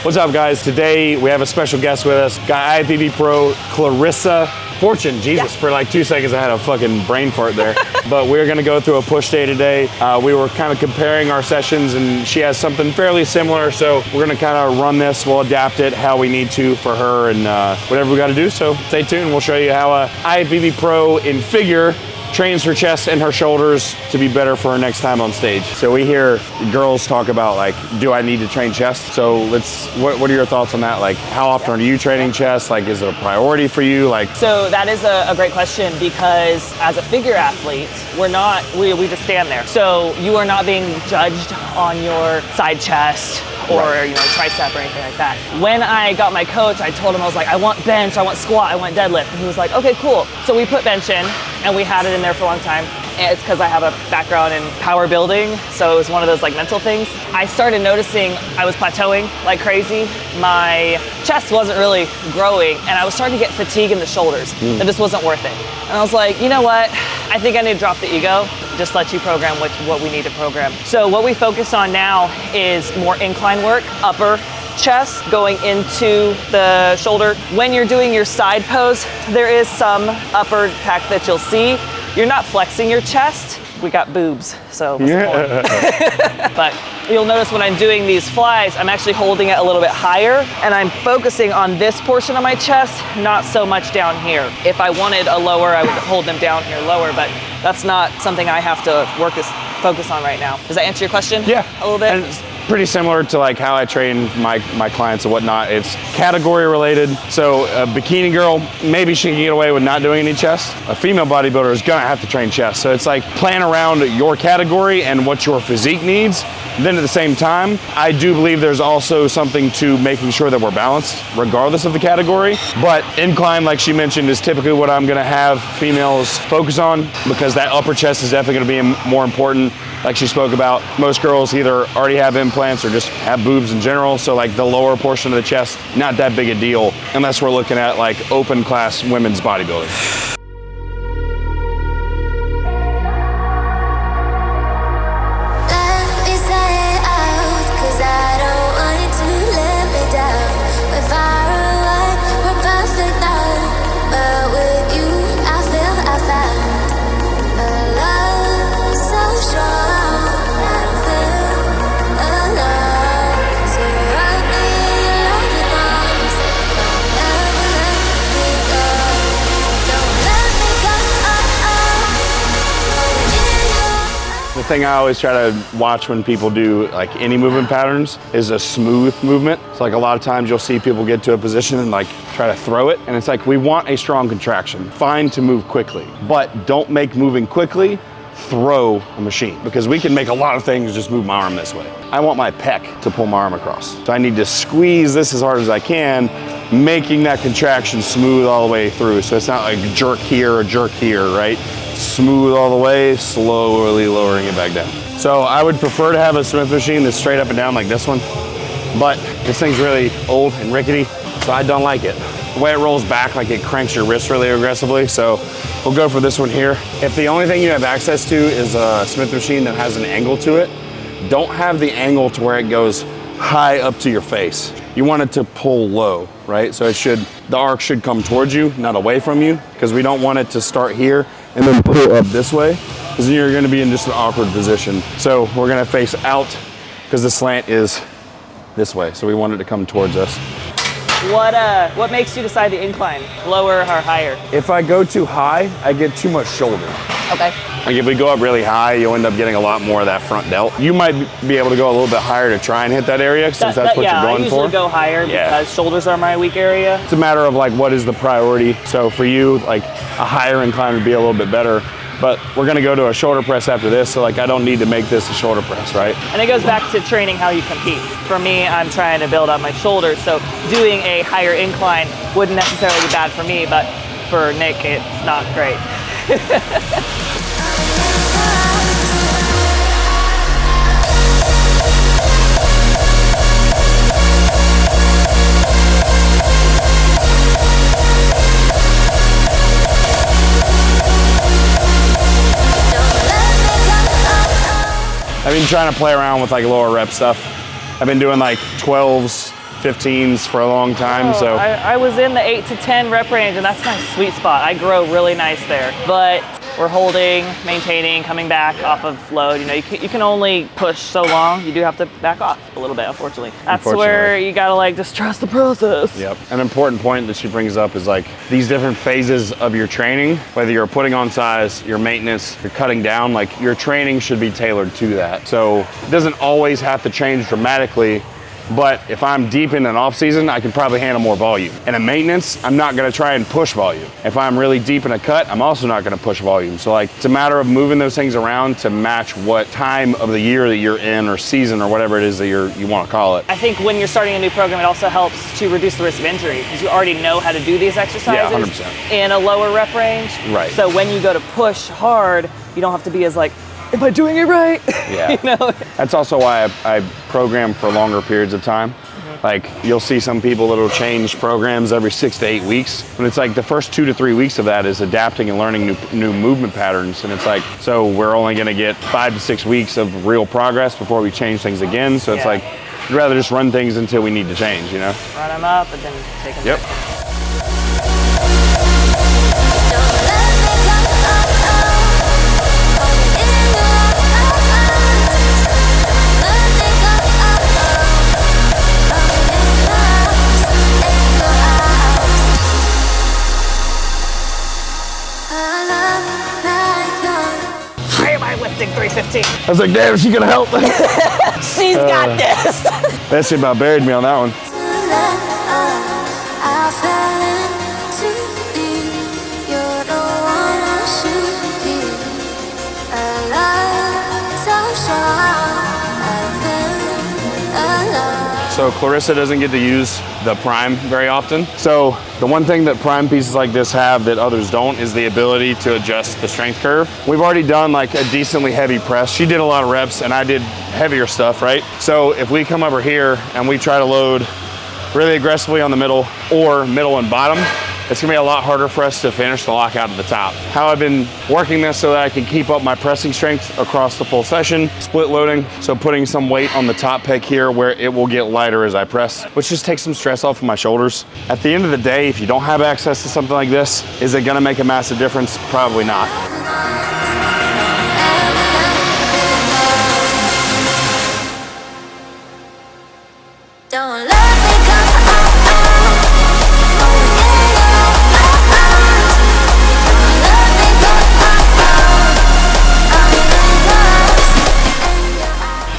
What's up, guys? Today we have a special guest with us, guy IFBB Pro, Clarissa. Fortune, Jesus, for like 2 seconds I had a fucking brain fart there. But we're gonna go through a push day today. We were kind of comparing our sessions and she has something fairly similar, so we're gonna kind of run this, we'll adapt it how we need to for her and whatever we gotta do, so stay tuned. We'll show you how IFBB Pro in figure trains her chest and her shoulders to be better for her next time on stage. So we hear girls talk about like, do I need to train chest? So what are your thoughts on that? Like, how often are you training chest? Like, is it a priority for you? Like, so that is a great question, because as a figure athlete, we just stand there. So you are not being judged on your side chest or tricep or anything like that. When I got my coach, I told him, I was like, I want bench, I want squat, I want deadlift. And he was like, okay, cool. So we put bench in and we had it in there for a long time. And it's because I have a background in power building, so it was one of those like mental things. I started noticing I was plateauing like crazy. My chest wasn't really growing and I was starting to get fatigue in the shoulders. It just wasn't worth it. And I was like, you know what? I think I need to drop the ego, just let you program what we need to program. So what we focus on now is more incline work, upper chest going into the shoulder. When you're doing your side pose, there is some upper pec that you'll see. You're not flexing your chest. We got boobs, so but you'll notice when I'm doing these flies, I'm actually holding it a little bit higher and I'm focusing on this portion of my chest, not so much down here. If I wanted a lower, I would hold them down here lower, but that's not something I have to focus on right now. Does that answer your question? Yeah. A little bit? And it's pretty similar to like how I train my clients and whatnot. It's category related. So a bikini girl, maybe she can get away with not doing any chest. A female bodybuilder is gonna have to train chest. So it's like plan around your category and what your physique needs. Then at the same time, I do believe there's also something to making sure that we're balanced regardless of the category. But incline, like she mentioned, is typically what I'm gonna have females focus on, because that upper chest is definitely gonna be more important. Like she spoke about, most girls either already have implants or just have boobs in general. So like the lower portion of the chest, not that big a deal unless we're looking at like open class women's bodybuilding. The thing I always try to watch when people do like any movement patterns is a smooth movement. So like a lot of times you'll see people get to a position and like try to throw it. And it's like, we want a strong contraction. Fine to move quickly, but don't make moving quickly throw a machine, because we can make a lot of things just move my arm this way. I want my pec to pull my arm across. So I need to squeeze this as hard as I can, making that contraction smooth all the way through. So it's not like jerk here or jerk here, right? Smooth all the way, slowly lowering it back down. So I would prefer to have a Smith machine that's straight up and down like this one, but this thing's really old and rickety, so I don't like it. The way it rolls back, like it cranks your wrist really aggressively, so we'll go for this one here. If the only thing you have access to is a Smith machine that has an angle to it, don't have the angle to where it goes high up to your face. You want it to pull low, right? So the arc should come towards you, not away from you, because we don't want it to start here and then pull up this way, because then you're gonna be in just an awkward position. So we're gonna face out, because the slant is this way. So we want it to come towards us. What makes you decide to incline, lower or higher? If I go too high, I get too much shoulder. Okay. Like if we go up really high, you'll end up getting a lot more of that front delt. You might be able to go a little bit higher to try and hit that area, since that's what you're going for. I usually go higher because shoulders are my weak area. It's a matter of like, what is the priority? So for you, like a higher incline would be a little bit better. But we're gonna go to a shoulder press after this, so like I don't need to make this a shoulder press, right? And it goes back to training how you compete. For me, I'm trying to build up my shoulders, so doing a higher incline wouldn't necessarily be bad for me, but for Nick, it's not great. I've been trying to play around with like lower rep stuff. I've been doing like 12s, 15s for a long time. So I was in the 8 to 10 rep range, and that's my sweet spot. I grow really nice there. But we're holding, maintaining, coming back off of load. You know, you can only push so long. You do have to back off a little bit, unfortunately. That's where you gotta like just trust the process. Yep. An important point that she brings up is like these different phases of your training, whether you're putting on size, your maintenance, you're cutting down, like your training should be tailored to that. So it doesn't always have to change dramatically. But if I'm deep in an off season, I can probably handle more volume. In a maintenance, I'm not gonna try and push volume. If I'm really deep in a cut, I'm also not gonna push volume. So like, it's a matter of moving those things around to match what time of the year that you're in, or season, or whatever it is that you wanna call it. I think when you're starting a new program, it also helps to reduce the risk of injury, because you already know how to do these exercises 100%. in a lower rep range. Right. So when you go to push hard, you don't have to be as like, am I doing it right? Yeah. You know? That's also why I program for longer periods of time. Like you'll see some people that'll change programs every 6 to 8 weeks. And it's like the first 2 to 3 weeks of that is adapting and learning new movement patterns. And it's like, so we're only gonna get 5 to 6 weeks of real progress before we change things again. So it's like, I'd rather just run things until we need to change, you know? Run them up and then take them back. Why am I lifting 315? I was like, damn, is she gonna help? She's got this. That shit about buried me on that one. So Clarissa doesn't get to use the prime very often. So the one thing that prime pieces like this have that others don't is the ability to adjust the strength curve. We've already done like a decently heavy press. She did a lot of reps and I did heavier stuff, right? So if we come over here and we try to load really aggressively on the middle or middle and bottom, it's gonna be a lot harder for us to finish the lockout at the top. How I've been working this so that I can keep up my pressing strength across the full session, split loading, so putting some weight on the top pec here where it will get lighter as I press, which just takes some stress off of my shoulders. At the end of the day, if you don't have access to something like this, is it gonna make a massive difference? Probably not. Don't let me go.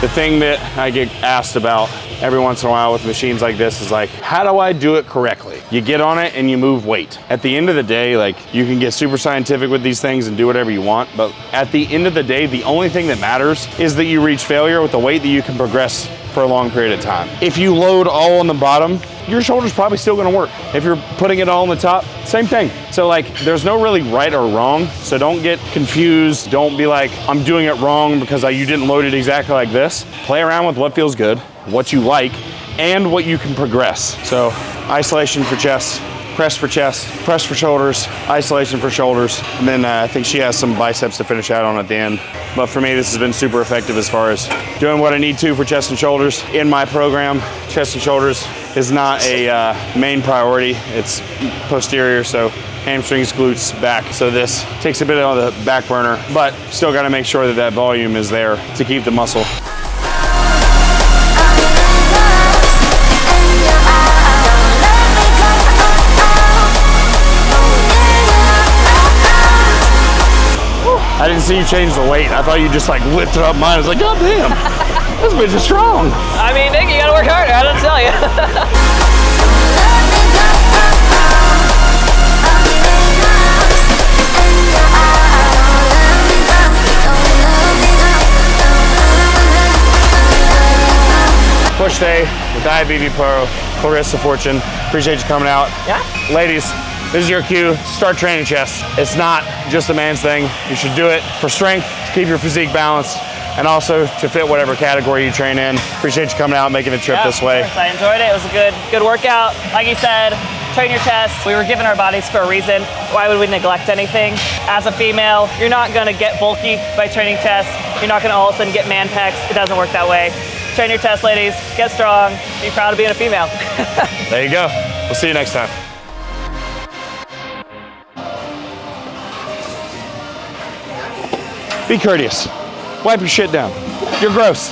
The thing that I get asked about every once in a while with machines like this is like, how do I do it correctly? You get on it and you move weight. At the end of the day, like you can get super scientific with these things and do whatever you want, but at the end of the day, the only thing that matters is that you reach failure with the weight that you can progress for a long period of time. If you load all on the bottom, your shoulder's probably still gonna work. If you're putting it all on the top, same thing. So like, there's no really right or wrong, so don't get confused. Don't be like, I'm doing it wrong because you didn't load it exactly like this. Play around with what feels good, what you like, and what you can progress. So isolation for chest, press for chest, press for shoulders, isolation for shoulders, and then I think she has some biceps to finish out on at the end. But for me, this has been super effective as far as doing what I need to for chest and shoulders. In my program, chest and shoulders is not a main priority. It's posterior, so hamstrings, glutes, back. So this takes a bit on the back burner, but still gotta make sure that that volume is there to keep the muscle. I didn't see you change the weight. I thought you just like lifted up mine. I was like, God damn, this bitch is strong. I mean, Nick, you gotta work harder, I don't tell you. Push day with IFBB Pro, Clarissa Fortune. Appreciate you coming out. Yeah. Ladies, this is your cue. Start training chest. It's not just a man's thing. You should do it for strength, to keep your physique balanced, and also to fit whatever category you train in. Appreciate you coming out, making the trip this way. I enjoyed it. It was a good workout. Like you said, train your chest. We were given our bodies for a reason. Why would we neglect anything? As a female, you're not gonna get bulky by training chest. You're not gonna all of a sudden get man pecs. It doesn't work that way. Train your chest, ladies. Get strong. Be proud of being a female. There you go. We'll see you next time. Be courteous. Wipe your shit down. You're gross.